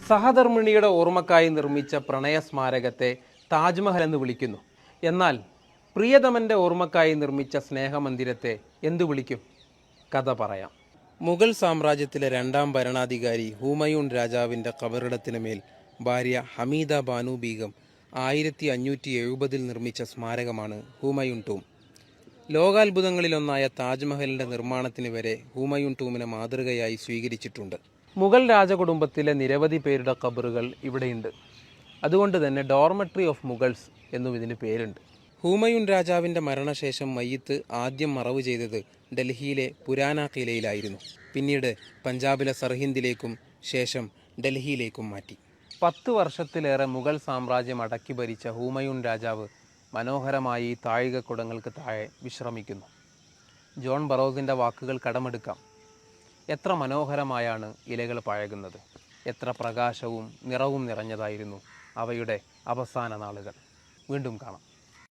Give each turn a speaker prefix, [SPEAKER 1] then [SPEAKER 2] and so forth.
[SPEAKER 1] സഹധർമ്മിണിയുടെ ഓർമ്മക്കായി നിർമ്മിച്ച പ്രണയ സ്മാരകത്തെ താജ്മഹൽ എന്ന് വിളിക്കുന്നു. എന്നാൽ പ്രിയതമൻ്റെ ഓർമ്മക്കായി നിർമ്മിച്ച സ്നേഹമന്ദിരത്തെ എന്തു വിളിക്കും? കഥ പറയാം. മുഗൾ സാമ്രാജ്യത്തിലെ രണ്ടാം ഭരണാധികാരി ഹുമയൂൺ രാജാവിൻ്റെ കബറിടത്തിന് മേൽ ഭാര്യ ഹമീദ ബാനു ബീഗം 1570 നിർമ്മിച്ച സ്മാരകമാണ് ഹുമയൂൺ ടൂം. ലോകാത്ഭുതങ്ങളിലൊന്നായ താജ്മഹലിൻ്റെ നിർമ്മാണത്തിന് വരെ ഹുമയൂൺ ടൂമിനെ മാതൃകയായി സ്വീകരിച്ചിട്ടുണ്ട്. മുഗൾ രാജകുടുംബത്തിലെ നിരവധി പേരുടെ ഖബറുകൾ ഇവിടെയുണ്ട്. അതുകൊണ്ട് തന്നെ ഡോർമെട്രി ഓഫ് മുഗൾസ് എന്നും ഇതിന് പേരുണ്ട്. ഹുമയൂൺ രാജാവിൻ്റെ മരണശേഷം മയ്യിത്ത് ആദ്യം മറവ് ചെയ്തത് ഡൽഹിയിലെ പുരാന കിലയിലായിരുന്നു. പിന്നീട് പഞ്ചാബിലെ സർഹിന്ദിലേക്കും ശേഷം ഡൽഹിയിലേക്കും മാറ്റി. 10 വർഷത്തിലേറെ മുഗൾ സാമ്രാജ്യം അടക്കി ഭരിച്ച ഹുമയൂൺ രാജാവ് മനോഹരമായി ഈ താഴികക്കുടങ്ങൾക്ക് താഴെ വിശ്രമിക്കുന്നു. ജോൺ ബറോസിൻ്റെ വാക്കുകൾ കടമെടുക്കാം. എത്ര മനോഹരമായാണ് ഇലകൾ പഴകുന്നത്, എത്ര പ്രകാശവും നിറവും നിറഞ്ഞതായിരുന്നു അവയുടെ അവസാന നാളുകൾ. വീണ്ടും കാണാം.